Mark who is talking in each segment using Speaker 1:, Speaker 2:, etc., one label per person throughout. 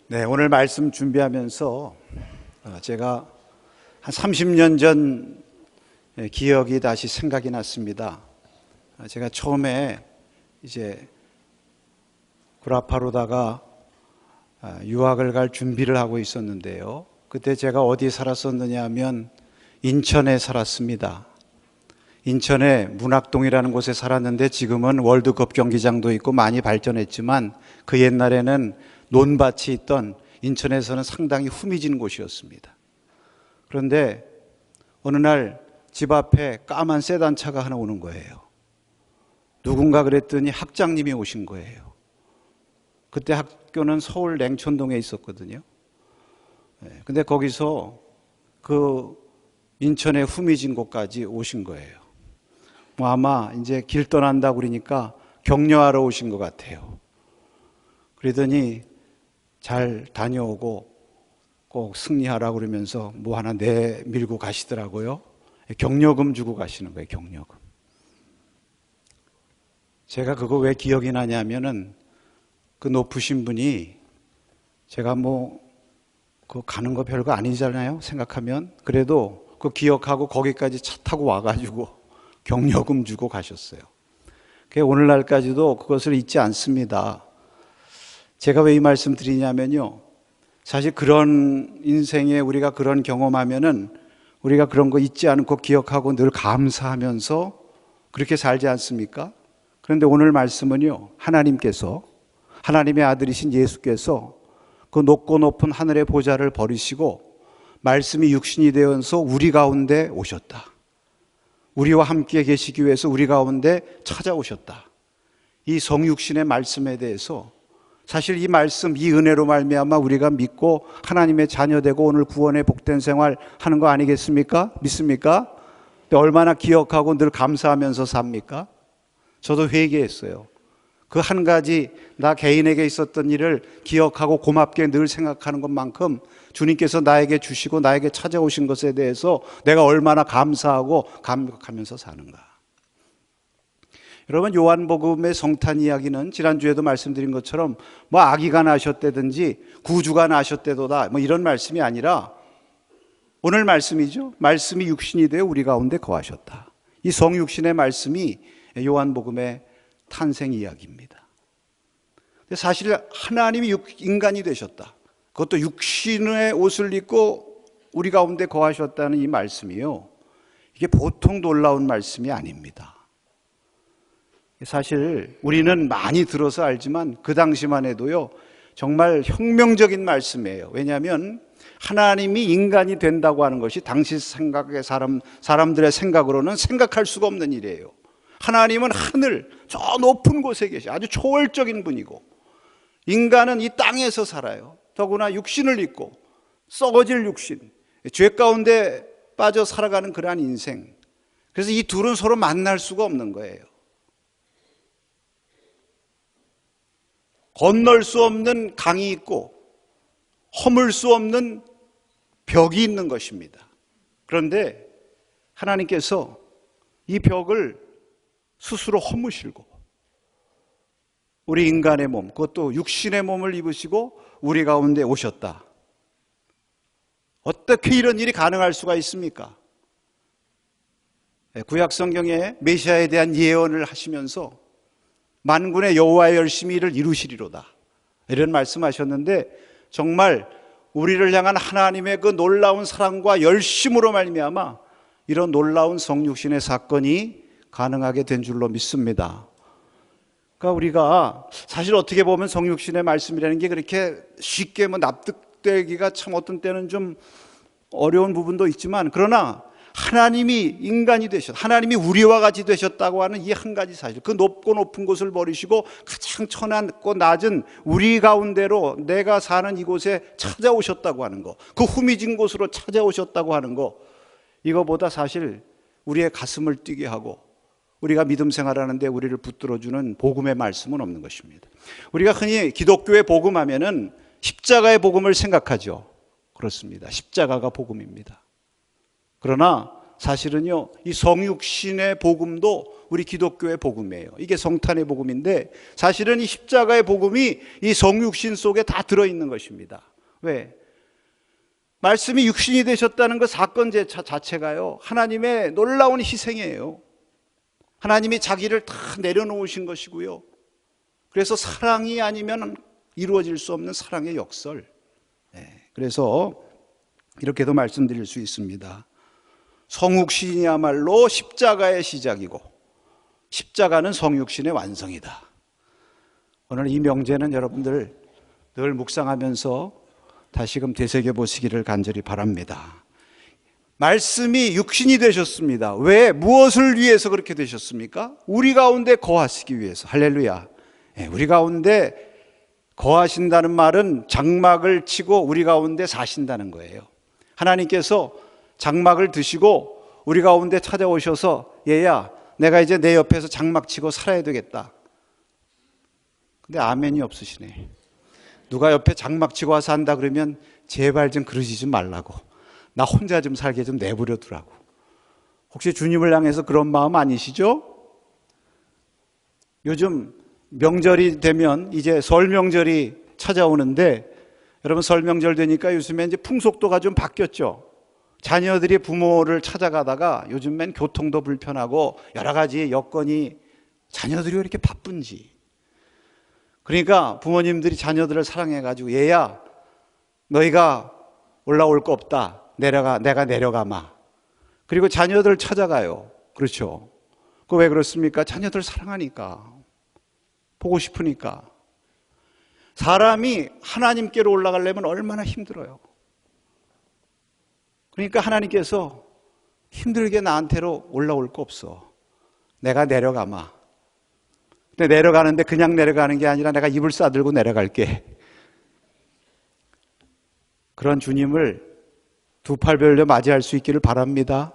Speaker 1: 네, 오늘 말씀 준비하면서 제가 한 30년 전 기억이 다시 생각이 났습니다. 제가 처음에 이제 구라파로다가 유학을 갈 준비를 하고 있었는데요. 그때 제가 어디 살았었느냐 하면 인천에 살았습니다. 인천의 문학동이라는 곳에 살았는데 지금은 월드컵 경기장도 있고 많이 발전했지만 그 옛날에는 논밭이 있던 인천에서는 상당히 후미진 곳이었습니다. 그런데 어느 날 집 앞에 까만 세단차가 하나 오는 거예요. 누군가 그랬더니 학장님이 오신 거예요. 그때 학교는 서울 냉천동에 있었거든요. 근데 거기서 그 인천의 후미진 곳까지 오신 거예요. 뭐 아마 이제 길 떠난다고 그러니까 격려하러 오신 것 같아요. 그러더니 잘 다녀오고 꼭 승리하라고 그러면서 뭐 하나 내밀고 가시더라고요. 경력금 주고 가시는 거예요, 경력금. 제가 그거 왜 기억이 나냐면은 그 높으신 분이 제가 그 가는 거 별거 아니잖아요, 생각하면. 그래도 그 기억하고 거기까지 차 타고 와가지고 경력금 주고 가셨어요. 오늘날까지도 그것을 잊지 않습니다. 제가 왜 이 말씀 드리냐면요. 사실 그런 인생에 우리가 그런 경험하면은 우리가 그런 거 잊지 않고 기억하고 늘 감사하면서 그렇게 살지 않습니까? 그런데 오늘 말씀은요. 하나님의 아들이신 예수께서 그 높고 높은 하늘의 보좌를 버리시고 말씀이 육신이 되어서 우리 가운데 오셨다. 우리와 함께 계시기 위해서 우리 가운데 찾아오셨다. 이 성육신의 말씀에 대해서 사실 이 말씀, 이 은혜로 말미암아 우리가 믿고 하나님의 자녀되고 오늘 구원의 복된 생활 하는 거 아니겠습니까? 믿습니까? 얼마나 기억하고 늘 감사하면서 삽니까? 저도 회개했어요. 그 한 가지 나 개인에게 있었던 일을 기억하고 고맙게 늘 생각하는 것만큼 주님께서 나에게 주시고 나에게 찾아오신 것에 대해서 내가 얼마나 감사하고 감격하면서 사는가. 여러분, 요한복음의 성탄 이야기는 지난주에도 말씀드린 것처럼 아기가 나셨다든지 구주가 나셨대도다 이런 말씀이 아니라 오늘 말씀이죠. 말씀이 육신이 되어 우리 가운데 거하셨다. 이 성육신의 말씀이 요한복음의 탄생 이야기입니다. 사실 하나님이 인간이 되셨다. 그것도 육신의 옷을 입고 우리 가운데 거하셨다는 이 말씀이요. 이게 보통 놀라운 말씀이 아닙니다. 사실 우리는 많이 들어서 알지만 그 당시만 해도요 정말 혁명적인 말씀이에요. 왜냐하면 하나님이 인간이 된다고 하는 것이 당시 생각의 사람들의 생각으로는 생각할 수가 없는 일이에요. 하나님은 하늘 저 높은 곳에 계셔 아주 초월적인 분이고 인간은 이 땅에서 살아요. 더구나 육신을 입고 썩어질 육신, 죄 가운데 빠져 살아가는 그러한 인생. 그래서 이 둘은 서로 만날 수가 없는 거예요. 건널 수 없는 강이 있고 허물 수 없는 벽이 있는 것입니다. 그런데 하나님께서 이 벽을 스스로 허무시고 우리 인간의 몸, 그것도 육신의 몸을 입으시고 우리 가운데 오셨다. 어떻게 이런 일이 가능할 수가 있습니까? 구약 성경에 메시아에 대한 예언을 하시면서 만군의 여호와의 열심히 이를 이루시리로다 이런 말씀하셨는데 정말 우리를 향한 하나님의 그 놀라운 사랑과 열심으로 말미암아 이런 놀라운 성육신의 사건이 가능하게 된 줄로 믿습니다. 그러니까 우리가 사실 어떻게 보면 성육신의 말씀이라는 게 그렇게 쉽게 납득되기가 참 어떤 때는 좀 어려운 부분도 있지만 그러나 하나님이 인간이 되셨다. 하나님이 우리와 같이 되셨다고 하는 이 한 가지 사실. 그 높고 높은 곳을 버리시고 가장 천하고 낮은 우리 가운데로 내가 사는 이곳에 찾아오셨다고 하는 거. 그 후미진 곳으로 찾아오셨다고 하는 거. 이거보다 사실 우리의 가슴을 뛰게 하고 우리가 믿음 생활하는데 우리를 붙들어주는 복음의 말씀은 없는 것입니다. 우리가 흔히 기독교의 복음하면은 십자가의 복음을 생각하죠. 그렇습니다. 십자가가 복음입니다. 그러나 사실은요, 이 성육신의 복음도 우리 기독교의 복음이에요. 이게 성탄의 복음인데 사실은 이 십자가의 복음이 이 성육신 속에 다 들어있는 것입니다. 왜? 말씀이 육신이 되셨다는 그 사건 자체가요, 하나님의 놀라운 희생이에요. 하나님이 자기를 다 내려놓으신 것이고요. 그래서 사랑이 아니면 이루어질 수 없는 사랑의 역설. 그래서 이렇게도 말씀드릴 수 있습니다. 성육신이야말로 십자가의 시작이고 십자가는 성육신의 완성이다. 오늘 이 명제는 여러분들 늘 묵상하면서 다시금 되새겨 보시기를 간절히 바랍니다. 말씀이 육신이 되셨습니다. 왜? 무엇을 위해서 그렇게 되셨습니까? 우리 가운데 거하시기 위해서. 할렐루야. 우리 가운데 거하신다는 말은 장막을 치고 우리 가운데 사신다는 거예요. 하나님께서 장막을 드시고 우리 가운데 찾아오셔서 얘야, 내가 이제 내 옆에서 장막 치고 살아야 되겠다. 근데 아멘이 없으시네. 누가 옆에 장막 치고 와서 한다 그러면 제발 좀 그러지 좀 말라고, 나 혼자 좀 살게 좀 내버려 두라고. 혹시 주님을 향해서 그런 마음 아니시죠? 요즘 명절이 되면 이제 설 명절이 찾아오는데, 여러분 설 명절 되니까 요즘에 이제 풍속도가 좀 바뀌었죠. 자녀들이 부모를 찾아가다가 요즘엔 교통도 불편하고 여러 가지 여건이, 자녀들이 왜 이렇게 바쁜지. 그러니까 부모님들이 자녀들을 사랑해가지고 얘야, 너희가 올라올 거 없다. 내가 내려가마. 그리고 자녀들을 찾아가요. 그렇죠. 그 왜 그렇습니까? 자녀들 사랑하니까, 보고 싶으니까. 사람이 하나님께로 올라가려면 얼마나 힘들어요. 그러니까 하나님께서 힘들게 나한테로 올라올 거 없어. 내가 내려가마. 근데 내려가는데 그냥 내려가는 게 아니라 내가 이불 싸들고 내려갈게. 그런 주님을 두 팔 벌려 맞이할 수 있기를 바랍니다.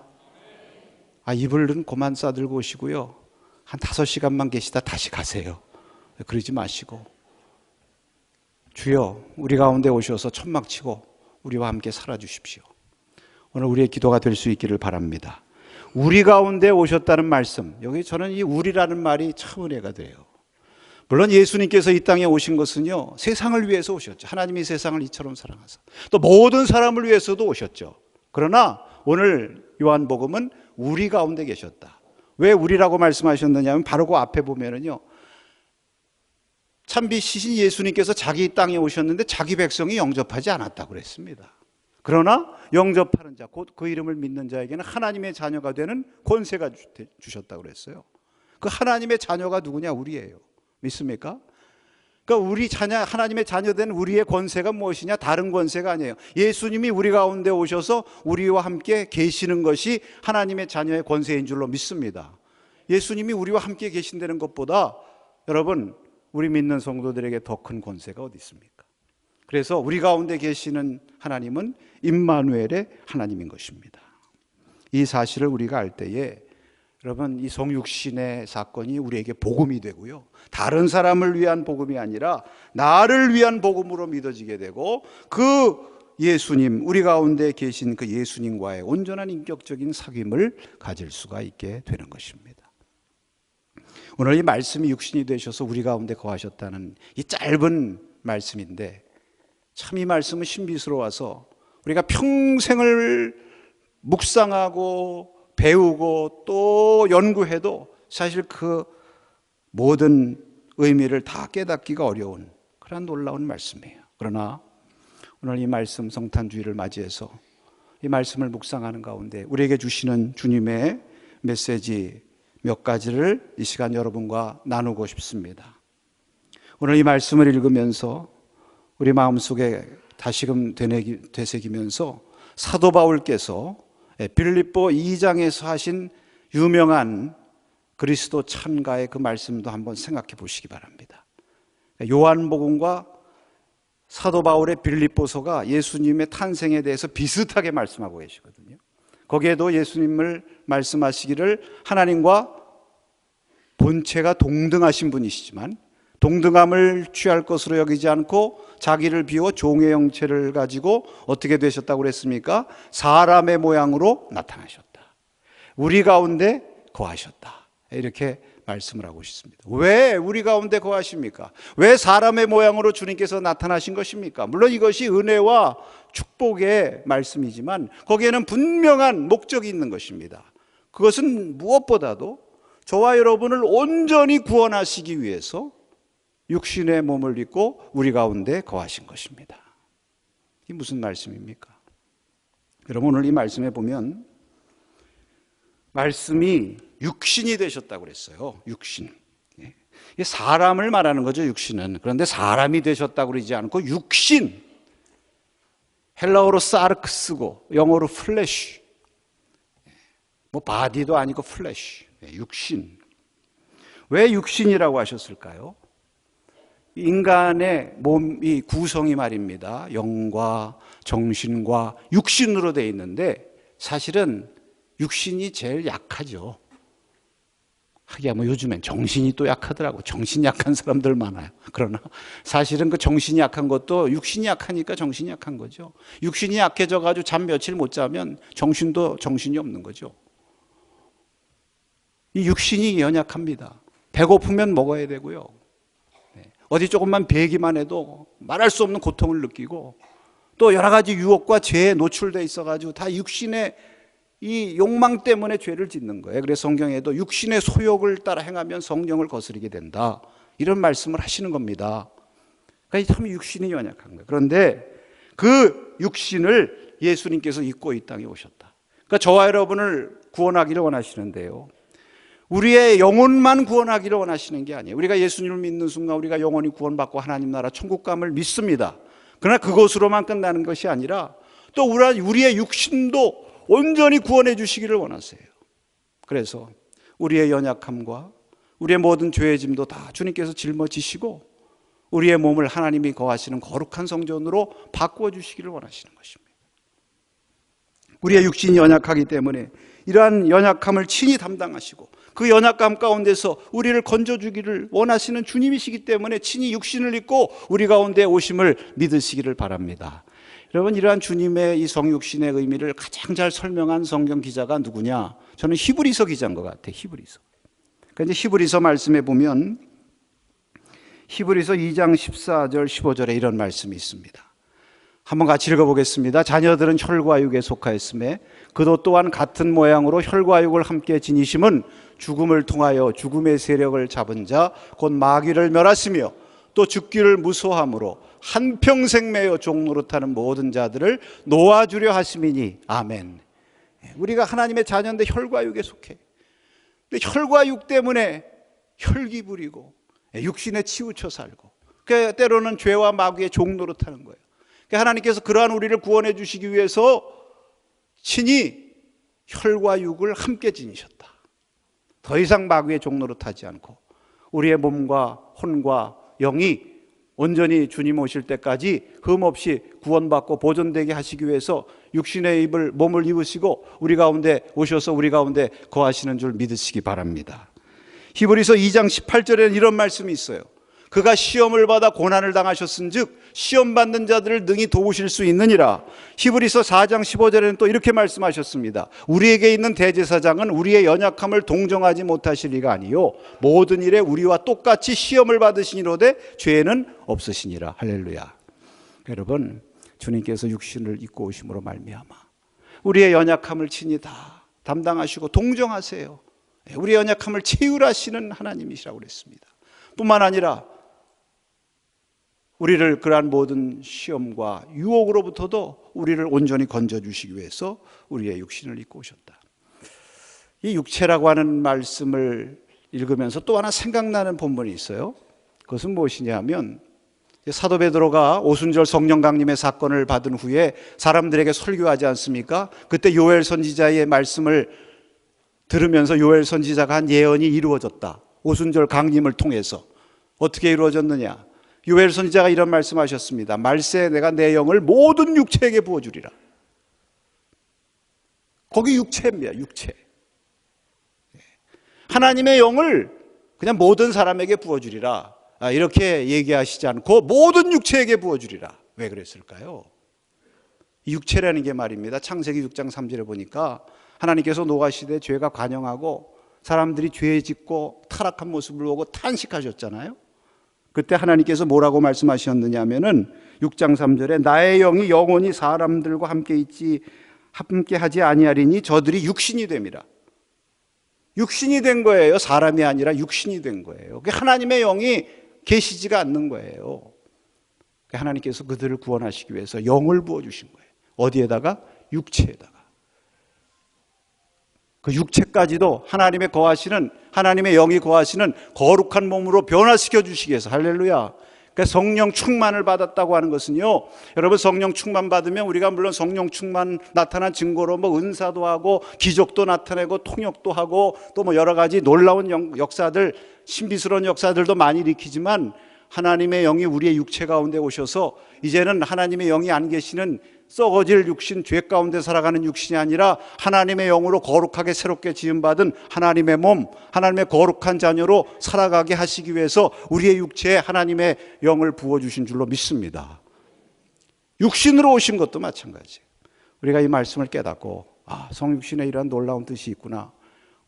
Speaker 1: 이불은 그만 싸들고 오시고요, 한 5시간만 계시다 다시 가세요. 그러지 마시고, 주여 우리 가운데 오셔서 천막 치고 우리와 함께 살아주십시오. 오늘 우리의 기도가 될 수 있기를 바랍니다. 우리 가운데 오셨다는 말씀, 여기 저는 이 우리라는 말이 참 은혜가 돼요. 물론 예수님께서 이 땅에 오신 것은요, 세상을 위해서 오셨죠. 하나님이 세상을 이처럼 사랑하사 또 모든 사람을 위해서도 오셨죠. 그러나 오늘 요한복음은 우리 가운데 계셨다. 왜 우리라고 말씀하셨느냐면 바로 그 앞에 보면은요, 참비시신 예수님께서 자기 땅에 오셨는데 자기 백성이 영접하지 않았다고 그랬습니다. 그러나 영접하는 자, 곧 그 이름을 믿는 자에게는 하나님의 자녀가 되는 권세가 주셨다고 그랬어요. 그 하나님의 자녀가 누구냐? 우리예요. 믿습니까? 그러니까 우리 자녀, 하나님의 자녀된 우리의 권세가 무엇이냐? 다른 권세가 아니에요. 예수님이 우리 가운데 오셔서 우리와 함께 계시는 것이 하나님의 자녀의 권세인 줄로 믿습니다. 예수님이 우리와 함께 계신다는 것보다 여러분, 우리 믿는 성도들에게 더 큰 권세가 어디 있습니까? 그래서 우리 가운데 계시는 하나님은 임마누엘의 하나님인 것입니다. 이 사실을 우리가 알 때에 여러분, 이 성육신의 사건이 우리에게 복음이 되고요, 다른 사람을 위한 복음이 아니라 나를 위한 복음으로 믿어지게 되고, 그 예수님, 우리 가운데 계신 그 예수님과의 온전한 인격적인 사귐을 가질 수가 있게 되는 것입니다. 오늘 이 말씀이 육신이 되셔서 우리 가운데 거하셨다는 이 짧은 말씀인데, 참 이 말씀은 신비스러워서 우리가 평생을 묵상하고 배우고 또 연구해도 사실 그 모든 의미를 다 깨닫기가 어려운 그런 놀라운 말씀이에요. 그러나 오늘 이 말씀, 성탄주의를 맞이해서 이 말씀을 묵상하는 가운데 우리에게 주시는 주님의 메시지 몇 가지를 이 시간 여러분과 나누고 싶습니다. 오늘 이 말씀을 읽으면서 우리 마음속에 다시금 되새기면서 사도 바울께서 빌립보 2장에서 하신 유명한 그리스도 찬가의 그 말씀도 한번 생각해 보시기 바랍니다. 요한복음과 사도 바울의 빌립보서가 예수님의 탄생에 대해서 비슷하게 말씀하고 계시거든요. 거기에도 예수님을 말씀하시기를 하나님과 본체가 동등하신 분이시지만 동등함을 취할 것으로 여기지 않고 자기를 비워 종의 형체를 가지고 어떻게 되셨다고 그랬습니까? 사람의 모양으로 나타나셨다. 우리 가운데 거하셨다. 이렇게 말씀을 하고 싶습니다. 왜 우리 가운데 거하십니까? 왜 사람의 모양으로 주님께서 나타나신 것입니까? 물론 이것이 은혜와 축복의 말씀이지만 거기에는 분명한 목적이 있는 것입니다. 그것은 무엇보다도 저와 여러분을 온전히 구원하시기 위해서 육신의 몸을 입고 우리 가운데 거하신 것입니다. 이게 무슨 말씀입니까? 여러분, 오늘 이 말씀에 보면 말씀이 육신이 되셨다고 그랬어요. 육신. 사람을 말하는 거죠, 육신은. 그런데 사람이 되셨다고 그러지 않고 육신. 헬라어로 사르크스고 영어로 플래시. 뭐 바디도 아니고 플래시. 육신. 왜 육신이라고 하셨을까요? 인간의 몸이 구성이 말입니다. 영과 정신과 육신으로 되어 있는데 사실은 육신이 제일 약하죠. 하기야 뭐 요즘엔 정신이 또 약하더라고. 정신 약한 사람들 많아요. 그러나 사실은 그 정신이 약한 것도 육신이 약하니까 정신이 약한 거죠. 육신이 약해져 가지고 잠 며칠 못 자면 정신도 정신이 없는 거죠. 이 육신이 연약합니다. 배고프면 먹어야 되고요. 어디 조금만 배기만 해도 말할 수 없는 고통을 느끼고 또 여러 가지 유혹과 죄에 노출되어 있어가지고 다 육신의 이 욕망 때문에 죄를 짓는 거예요. 그래서 성경에도 육신의 소욕을 따라 행하면 성령을 거스르게 된다. 이런 말씀을 하시는 겁니다. 그러니까 참 육신이 연약한 거예요. 그런데 그 육신을 예수님께서 입고 이 땅에 오셨다. 그러니까 저와 여러분을 구원하기를 원하시는데요. 우리의 영혼만 구원하기를 원하시는 게 아니에요. 우리가 예수님을 믿는 순간 우리가 영원히 구원받고 하나님 나라 천국감을 믿습니다. 그러나 그것으로만 끝나는 것이 아니라 또 우리의 육신도 온전히 구원해 주시기를 원하세요. 그래서 우리의 연약함과 우리의 모든 죄의 짐도 다 주님께서 짊어지시고 우리의 몸을 하나님이 거하시는 거룩한 성전으로 바꾸어 주시기를 원하시는 것입니다. 우리의 육신이 연약하기 때문에 이러한 연약함을 친히 담당하시고 그 연약감 가운데서 우리를 건져주기를 원하시는 주님이시기 때문에 친히 육신을 입고 우리 가운데 오심을 믿으시기를 바랍니다. 여러분, 이러한 주님의 이 성육신의 의미를 가장 잘 설명한 성경 기자가 누구냐? 저는 히브리서 기자인 것 같아요. 히브리서. 그런데 히브리서 말씀에 보면 히브리서 2장 14절 15절에 이런 말씀이 있습니다. 한번 같이 읽어보겠습니다. 자녀들은 혈과 육에 속하였음에 그도 또한 같은 모양으로 혈과 육을 함께 지니심은 죽음을 통하여 죽음의 세력을 잡은 자 곧 마귀를 멸하시며 또 죽기를 무소함으로 한평생 매여 종노릇하는 모든 자들을 놓아주려 하심이니 아멘. 우리가 하나님의 자녀인데 혈과 육에 속해. 근데 혈과 육 때문에 혈기 부리고 육신에 치우쳐 살고 때로는 죄와 마귀의 종노릇하는 거예요. 하나님께서 그러한 우리를 구원해 주시기 위해서 친히 혈과 육을 함께 지니셨다. 더 이상 마귀의 종노릇하지 않고 우리의 몸과 혼과 영이 온전히 주님 오실 때까지 흠없이 구원받고 보존되게 하시기 위해서 육신의 몸을 입으시고 우리 가운데 오셔서 우리 가운데 거하시는 줄 믿으시기 바랍니다. 히브리서 2장 18절에는 이런 말씀이 있어요. 그가 시험을 받아 고난을 당하셨은즉 시험 받는 자들을 능히 도우실 수 있느니라. 히브리서 4장 15절에는 또 이렇게 말씀하셨습니다. 우리에게 있는 대제사장은 우리의 연약함을 동정하지 못하실 리가 아니요 모든 일에 우리와 똑같이 시험을 받으시니로되 죄는 없으시니라. 할렐루야. 여러분, 주님께서 육신을 입고 오심으로 말미암아 우리의 연약함을 친히 다 담당하시고 동정하세요. 우리의 연약함을 채울하시는 하나님이시라고 그랬습니다. 뿐만 아니라 우리를 그러한 모든 시험과 유혹으로부터도 우리를 온전히 건져주시기 위해서 우리의 육신을 입고 오셨다. 이 육체라고 하는 말씀을 읽으면서 또 하나 생각나는 본문이 있어요. 그것은 무엇이냐 하면 사도 베드로가 오순절 성령 강림의 사건을 받은 후에 사람들에게 설교하지 않습니까? 그때 요엘 선지자의 말씀을 들으면서 요엘 선지자가 한 예언이 이루어졌다. 오순절 강림을 통해서. 어떻게 이루어졌느냐? 요엘 선지자가 이런 말씀하셨습니다. 말세 내가 내 영을 모든 육체에게 부어주리라. 거기 육체입니다. 육체. 하나님의 영을 그냥 모든 사람에게 부어주리라. 이렇게 얘기하시지 않고 모든 육체에게 부어주리라. 왜 그랬을까요? 이 육체라는 게 말입니다. 창세기 6장 3절에 보니까 하나님께서 노아시대에 죄가 관영하고 사람들이 죄 짓고 타락한 모습을 보고 탄식하셨잖아요. 그때 하나님께서 뭐라고 말씀하셨느냐 하면은 6장 3절에 나의 영이 영원히 사람들과 함께 하지 아니하리니 저들이 육신이 됨이라. 육신이 된 거예요. 사람이 아니라 육신이 된 거예요. 하나님의 영이 계시지가 않는 거예요. 하나님께서 그들을 구원하시기 위해서 영을 부어주신 거예요. 어디에다가? 육체에다가. 그 육체까지도 하나님의 영이 거하시는 거룩한 몸으로 변화시켜 주시기 위해서. 할렐루야. 그러니까 성령 충만을 받았다고 하는 것은요, 여러분 성령 충만 받으면 우리가 물론 성령 충만 나타난 증거로 은사도 하고 기적도 나타내고 통역도 하고 또 여러 가지 놀라운 역사들, 신비스러운 역사들도 많이 일으키지만 하나님의 영이 우리의 육체 가운데 오셔서 이제는 하나님의 영이 안 계시는 썩어질 육신, 죄 가운데 살아가는 육신이 아니라 하나님의 영으로 거룩하게 새롭게 지음받은 하나님의 몸, 하나님의 거룩한 자녀로 살아가게 하시기 위해서 우리의 육체에 하나님의 영을 부어주신 줄로 믿습니다. 육신으로 오신 것도 마찬가지예요. 우리가 이 말씀을 깨닫고 성육신에 이러한 놀라운 뜻이 있구나.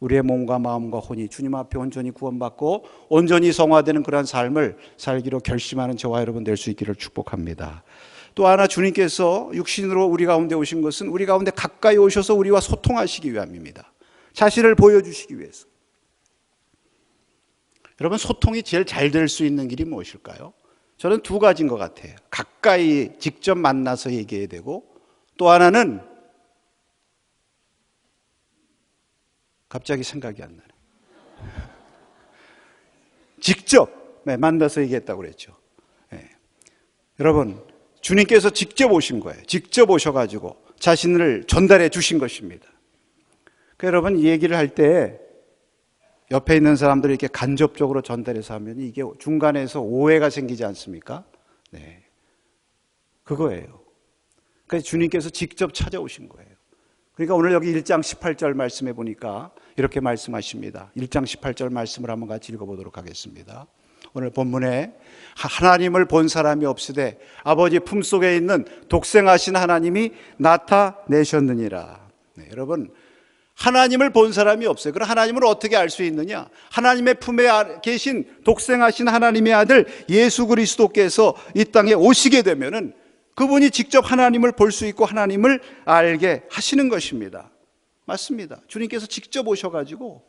Speaker 1: 우리의 몸과 마음과 혼이 주님 앞에 온전히 구원받고 온전히 성화되는 그러한 삶을 살기로 결심하는 저와 여러분 될 수 있기를 축복합니다. 또 하나, 주님께서 육신으로 우리 가운데 오신 것은 우리 가운데 가까이 오셔서 우리와 소통하시기 위함입니다. 자신을 보여주시기 위해서. 여러분, 소통이 제일 잘 될 수 있는 길이 무엇일까요? 저는 두 가지인 것 같아요. 가까이 직접 만나서 얘기해야 되고, 또 하나는 갑자기 생각이 안 나네. 직접 만나서 얘기했다고 그랬죠. 여러분, 주님께서 직접 오신 거예요. 직접 오셔가지고 자신을 전달해 주신 것입니다. 여러분, 이 얘기를 할 때 옆에 있는 사람들을 이렇게 간접적으로 전달해서 하면 이게 중간에서 오해가 생기지 않습니까? 네, 그거예요. 그래서 주님께서 직접 찾아오신 거예요. 그러니까 오늘 여기 1장 18절 말씀해 보니까 이렇게 말씀하십니다. 1장 18절 말씀을 한번 같이 읽어보도록 하겠습니다. 오늘 본문에 하나님을 본 사람이 없으되 아버지 품속에 있는 독생하신 하나님이 나타내셨느니라. 네, 여러분, 하나님을 본 사람이 없어요. 그럼 하나님을 어떻게 알 수 있느냐? 하나님의 품에 계신 독생하신 하나님의 아들 예수 그리스도께서 이 땅에 오시게 되면은 그분이 직접 하나님을 볼 수 있고 하나님을 알게 하시는 것입니다. 맞습니다. 주님께서 직접 오셔가지고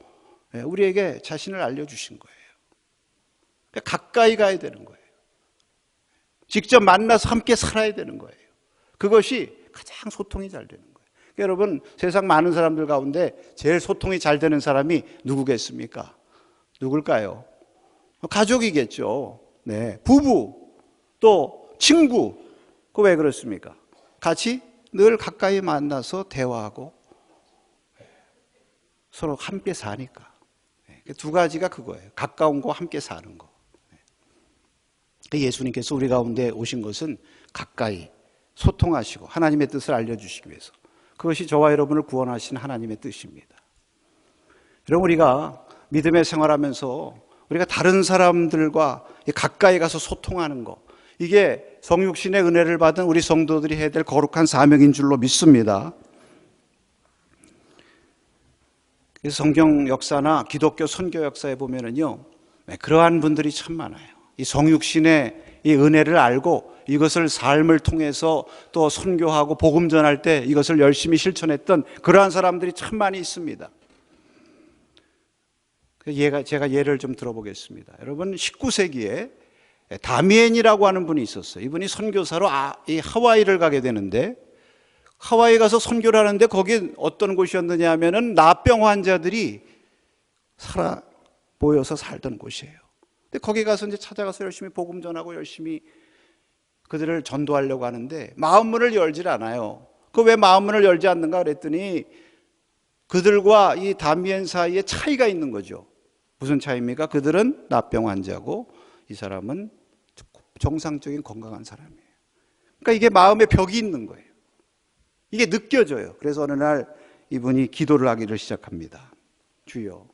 Speaker 1: 우리에게 자신을 알려주신 거예요. 가까이 가야 되는 거예요. 직접 만나서 함께 살아야 되는 거예요. 그것이 가장 소통이 잘 되는 거예요. 여러분, 세상 많은 사람들 가운데 제일 소통이 잘 되는 사람이 누구겠습니까? 누굴까요? 가족이겠죠. 네, 부부, 또 친구. 그 왜 그렇습니까? 같이 늘 가까이 만나서 대화하고 서로 함께 사니까. 두 가지가 그거예요. 가까운 거, 함께 사는 거. 예수님께서 우리 가운데 오신 것은 가까이 소통하시고 하나님의 뜻을 알려주시기 위해서. 그것이 저와 여러분을 구원하신 하나님의 뜻입니다. 여러분, 우리가 믿음의 생활하면서 우리가 다른 사람들과 가까이 가서 소통하는 거, 이게 성육신의 은혜를 받은 우리 성도들이 해야 될 거룩한 사명인 줄로 믿습니다. 성경 역사나 기독교 선교 역사에 보면은요, 그러한 분들이 참 많아요. 이 성육신의 이 은혜를 알고 이것을 삶을 통해서 또 선교하고 복음 전할 때 이것을 열심히 실천했던 그러한 사람들이 참 많이 있습니다. 제가 예를 좀 들어보겠습니다. 여러분, 19세기에 다미엔이라고 하는 분이 있었어요. 이분이 선교사로 이 하와이를 가게 되는데, 하와이 가서 선교를 하는데 거기 어떤 곳이었느냐 하면은 나병 환자들이 모여서 살던 곳이에요. 근데 거기 가서 이제 찾아가서 열심히 복음 전하고 열심히 그들을 전도하려고 하는데 마음문을 열질 않아요. 그 왜 마음문을 열지 않는가 그랬더니 그들과 이 다미엔 사이에 차이가 있는 거죠. 무슨 차이입니까? 그들은 나병 환자고 이 사람은 정상적인 건강한 사람이에요. 그러니까 이게 마음에 벽이 있는 거예요. 이게 느껴져요. 그래서 어느 날 이분이 기도를 하기를 시작합니다. 주여,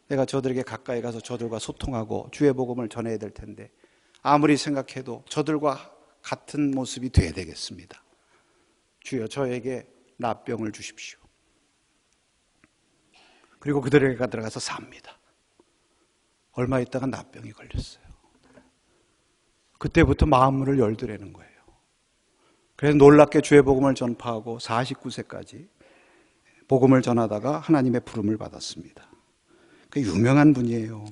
Speaker 1: 내가 저들에게 가까이 가서 저들과 소통하고 주의 복음을 전해야 될 텐데 아무리 생각해도 저들과 같은 모습이 돼야 되겠습니다. 주여 저에게 납병을 주십시오. 그리고 그들에게 들어가서 삽니다. 얼마 있다가 납병이 걸렸어요. 그때부터 마음문을 열더라는 거예요. 그래서 놀랍게 주의 복음을 전파하고 49세까지 복음을 전하다가 하나님의 부름을 받았습니다. 그 유명한 분이에요.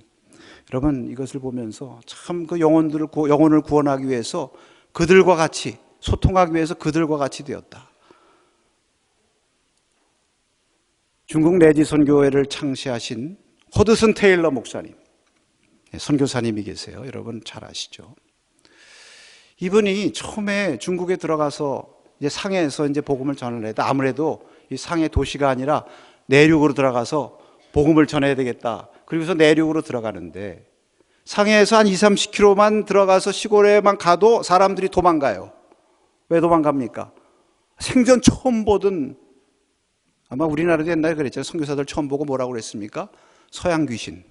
Speaker 1: 여러분 이것을 보면서 참 그 영혼을 구원하기 위해서 그들과 같이 소통하기 위해서 그들과 같이 되었다. 중국 내지 선교회를 창시하신 허드슨 테일러 목사님, 선교사님이 계세요. 여러분 잘 아시죠? 이분이 처음에 중국에 들어가서 이제 상해에서 이제 복음을 전하려 해도 아무래도 이 상해 도시가 아니라 내륙으로 들어가서 복음을 전해야 되겠다. 그리고서 내륙으로 들어가는데 상해에서 한 20-30km만 들어가서 시골에만 가도 사람들이 도망가요. 왜 도망갑니까? 생전 처음 보던, 아마 우리나라도 옛날에 그랬죠. 선교사들 처음 보고 뭐라고 그랬습니까? 서양 귀신.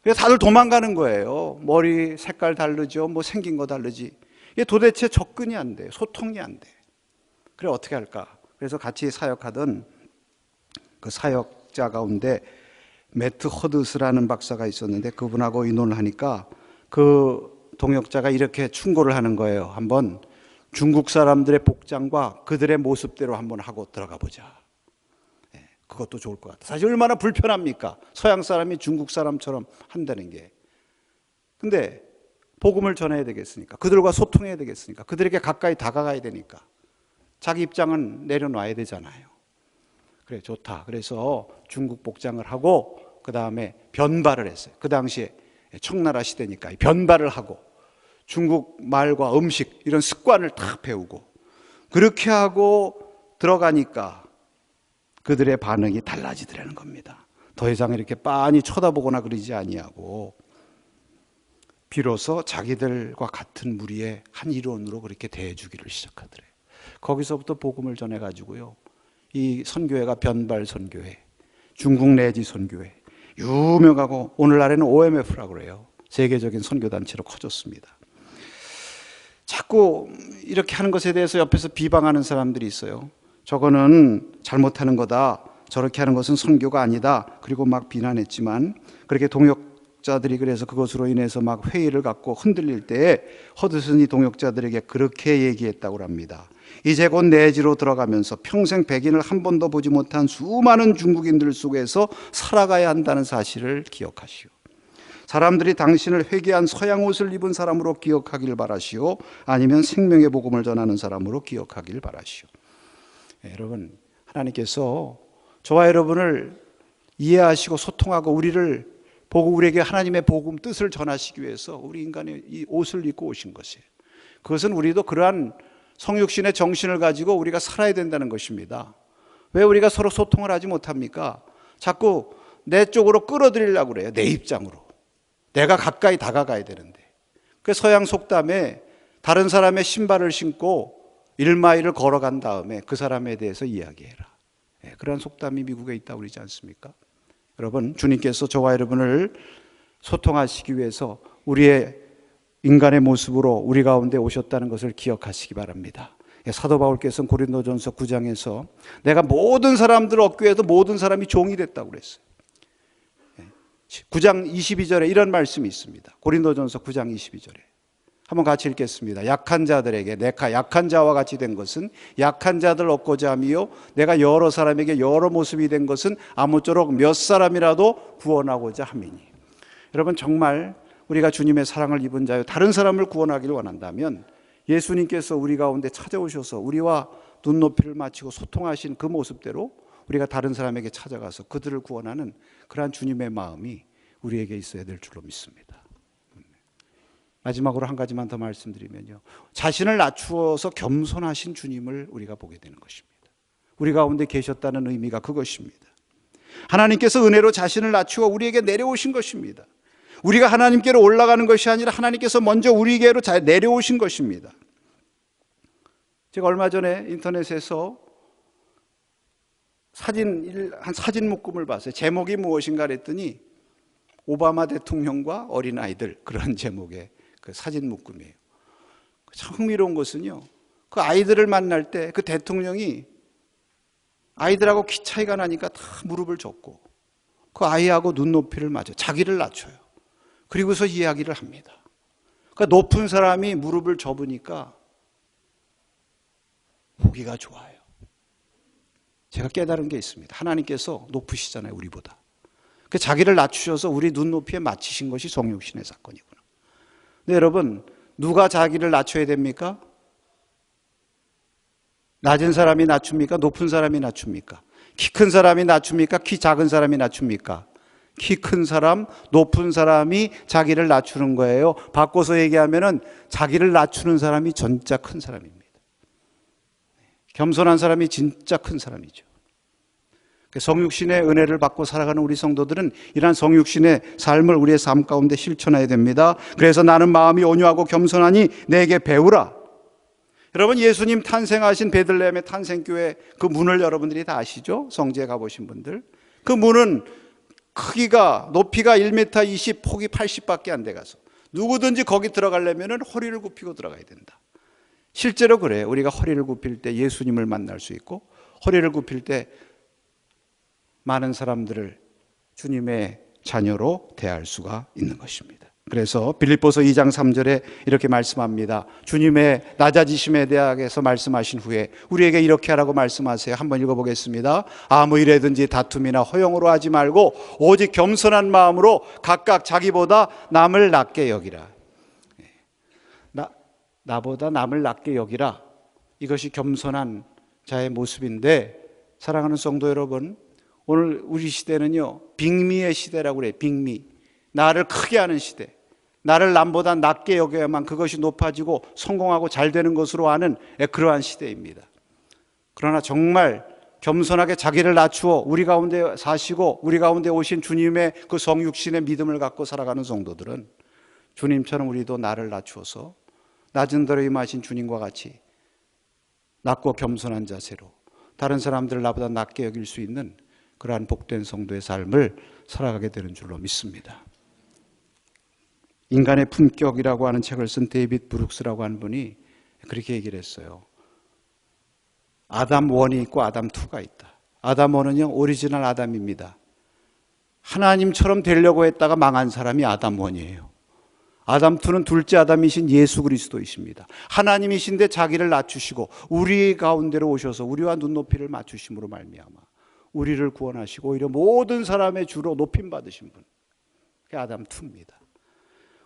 Speaker 1: 그래서 다들 도망가는 거예요. 머리 색깔 다르죠. 뭐 생긴 거 다르지. 이게 도대체 접근이 안 돼. 소통이 안 돼. 그래 어떻게 할까? 그래서 같이 사역하던 그 사역자 가운데 매트 허드스라는 박사가 있었는데 그분하고 의논을 하니까 그 동역자가 이렇게 충고를 하는 거예요. 한번 중국 사람들의 복장과 그들의 모습대로 한번 하고 들어가 보자. 그것도 좋을 것 같아요. 사실 얼마나 불편합니까? 서양 사람이 중국 사람처럼 한다는 게. 근데 복음을 전해야 되겠으니까, 그들과 소통해야 되겠으니까, 그들에게 가까이 다가가야 되니까 자기 입장은 내려놔야 되잖아요. 그래 좋다. 그래서 중국 복장을 하고 그 다음에 변발을 했어요. 그 당시에 청나라 시대니까 변발을 하고 중국 말과 음식 이런 습관을 다 배우고 그렇게 하고 들어가니까 그들의 반응이 달라지더라는 겁니다. 더 이상 이렇게 빤히 쳐다보거나 그러지 아니하고 비로소 자기들과 같은 무리의 한 일원으로 그렇게 대해주기를 시작하더래요. 거기서부터 복음을 전해가지고요. 이 선교회가 변발 선교회, 중국 내지 선교회, 유명하고 오늘날에는 OMF라고 그래요. 세계적인 선교단체로 커졌습니다. 자꾸 이렇게 하는 것에 대해서 옆에서 비방하는 사람들이 있어요. 저거는 잘못하는 거다. 저렇게 하는 것은 선교가 아니다. 그리고 막 비난했지만 그렇게 동역자들이 그래서 그것으로 인해서 막 회의를 갖고 흔들릴 때에 허드슨이 동역자들에게 그렇게 얘기했다고 합니다. 이제 곧 내지로 들어가면서 평생 백인을 한 번도 보지 못한 수많은 중국인들 속에서 살아가야 한다는 사실을 기억하시오. 사람들이 당신을 회개한 서양 옷을 입은 사람으로 기억하길 바라시오. 아니면 생명의 복음을 전하는 사람으로 기억하길 바라시오. 여러분, 하나님께서 저와 여러분을 이해하시고 소통하고 우리를 보고 우리에게 하나님의 복음 뜻을 전하시기 위해서 우리 인간의 이 옷을 입고 오신 것이에요. 그것은 우리도 그러한 성육신의 정신을 가지고 우리가 살아야 된다는 것입니다. 왜 우리가 서로 소통을 하지 못합니까? 자꾸 내 쪽으로 끌어들이려고 그래요. 내 입장으로. 내가 가까이 다가가야 되는데. 그 서양 속담에 다른 사람의 신발을 신고 1마일을 걸어간 다음에 그 사람에 대해서 이야기해라. 그런 속담이 미국에 있다고 그러지 않습니까? 여러분, 주님께서 저와 여러분을 소통하시기 위해서 우리의 인간의 모습으로 우리 가운데 오셨다는 것을 기억하시기 바랍니다. 사도 바울께서는 고린도전서 9장에서 내가 모든 사람들을 얻기 위해서 모든 사람이 종이 됐다고 그랬어요. 9장 22절에 이런 말씀이 있습니다. 고린도전서 9장 22절에 한번 같이 읽겠습니다. 약한 자들에게 내가 약한 자와 같이 된 것은 약한 자들 얻고자 함이요 내가 여러 사람에게 여러 모습이 된 것은 아무쪼록 몇 사람이라도 구원하고자 함이니. 여러분, 정말 우리가 주님의 사랑을 입은 자요 다른 사람을 구원하기를 원한다면 예수님께서 우리 가운데 찾아오셔서 우리와 눈높이를 맞추고 소통하신 그 모습대로 우리가 다른 사람에게 찾아가서 그들을 구원하는 그러한 주님의 마음이 우리에게 있어야 될 줄로 믿습니다. 마지막으로 한 가지만 더 말씀드리면요, 자신을 낮추어서 겸손하신 주님을 우리가 보게 되는 것입니다. 우리 가운데 계셨다는 의미가 그것입니다. 하나님께서 은혜로 자신을 낮추어 우리에게 내려오신 것입니다. 우리가 하나님께로 올라가는 것이 아니라 하나님께서 먼저 우리에게로 내려오신 것입니다. 제가 얼마 전에 인터넷에서 한 사진 묶음을 봤어요. 제목이 무엇인가 그랬더니 오바마 대통령과 어린아이들, 그런 제목의 그 사진 묶음이에요. 참 흥미로운 것은요, 그 아이들을 만날 때 그 대통령이 아이들하고 키 차이가 나니까 다 무릎을 줬고 그 아이하고 눈높이를 맞춰 자기를 낮춰요. 그리고서 이야기를 합니다. 그러니까 높은 사람이 무릎을 접으니까 보기가 좋아요. 제가 깨달은 게 있습니다. 하나님께서 높으시잖아요, 우리보다. 그 자기를 낮추셔서 우리 눈높이에 맞추신 것이 성육신의 사건이구나. 근데 여러분, 누가 자기를 낮춰야 됩니까? 낮은 사람이 낮춥니까? 높은 사람이 낮춥니까? 키 큰 사람이 낮춥니까? 키 작은 사람이 낮춥니까? 키 큰 사람, 높은 사람이 자기를 낮추는 거예요. 바꿔서 얘기하면은 자기를 낮추는 사람이 진짜 큰 사람입니다. 겸손한 사람이 진짜 큰 사람이죠. 성육신의 은혜를 받고 살아가는 우리 성도들은 이러한 성육신의 삶을 우리의 삶 가운데 실천해야 됩니다. 그래서 나는 마음이 온유하고 겸손하니 내게 배우라. 여러분, 예수님 탄생하신 베들레헴의 탄생교회 그 문을 여러분들이 다 아시죠? 성지에 가보신 분들. 그 문은 크기가 높이가 1m 20, 폭이 80밖에 안 돼가서 누구든지 거기 들어가려면 허리를 굽히고 들어가야 된다. 실제로 그래요. 우리가 허리를 굽힐 때 예수님을 만날 수 있고 허리를 굽힐 때 많은 사람들을 주님의 자녀로 대할 수가 있는 것입니다. 그래서 빌립보서 2장 3절에 이렇게 말씀합니다. 주님의 낮아지심에 대해서 말씀하신 후에 우리에게 이렇게 하라고 말씀하세요. 한번 읽어보겠습니다. 아무 일에든지 다툼이나 허용으로 하지 말고 오직 겸손한 마음으로 각각 자기보다 남을 낮게 여기라. 나보다 남을 낮게 여기라. 이것이 겸손한 자의 모습인데, 사랑하는 성도 여러분, 오늘 우리 시대는요, 빅미의 시대라고 그래요. 빅미. 나를 크게 하는 시대. 나를 남보다 낮게 여겨야만 그것이 높아지고 성공하고 잘 되는 것으로 아는 그러한 시대입니다. 그러나 정말 겸손하게 자기를 낮추어 우리 가운데 사시고 우리 가운데 오신 주님의 그 성육신의 믿음을 갖고 살아가는 성도들은 주님처럼 우리도 나를 낮추어서 낮은 데로 임하신 주님과 같이 낮고 겸손한 자세로 다른 사람들을 나보다 낮게 여길 수 있는 그러한 복된 성도의 삶을 살아가게 되는 줄로 믿습니다. 인간의 품격이라고 하는 책을 쓴 데이빗 브룩스라고 하는 분이 그렇게 얘기를 했어요. 아담 1이 있고 아담 2가 있다. 아담 1은요, 오리지널 아담입니다. 하나님처럼 되려고 했다가 망한 사람이 아담 1이에요. 아담 2는 둘째 아담이신 예수 그리스도이십니다. 하나님이신데 자기를 낮추시고 우리 가운데로 오셔서 우리와 눈높이를 맞추심으로 말미암아 우리를 구원하시고 오히려 모든 사람의 주로 높임 받으신 분, 그게 아담 2입니다.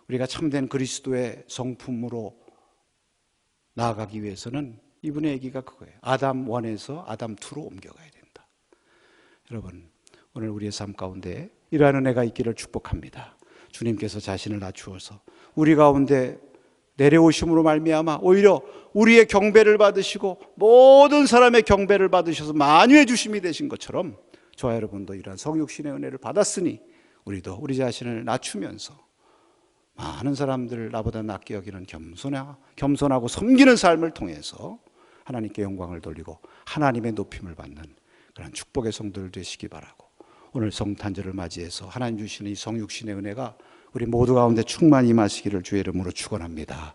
Speaker 1: 우리가 참된 그리스도의 성품으로 나아가기 위해서는 이분의 얘기가 그거예요. 아담 1에서 아담 2로 옮겨가야 된다. 여러분, 오늘 우리의 삶 가운데 이러한 은혜가 있기를 축복합니다. 주님께서 자신을 낮추어서 우리 가운데 내려오심으로 말미암아 오히려 우리의 경배를 받으시고 모든 사람의 경배를 받으셔서 만유의 주심이 되신 것처럼 저와 여러분도 이러한 성육신의 은혜를 받았으니 우리도 우리 자신을 낮추면서 많은 사람들을 나보다 낮게 여기는 겸손하고 섬기는 삶을 통해서 하나님께 영광을 돌리고 하나님의 높임을 받는 그런 축복의 성도들 되시기 바라고, 오늘 성탄절을 맞이해서 하나님 주시는 이 성육신의 은혜가 우리 모두 가운데 충만히 임하시기를 주의 이름으로 축원합니다.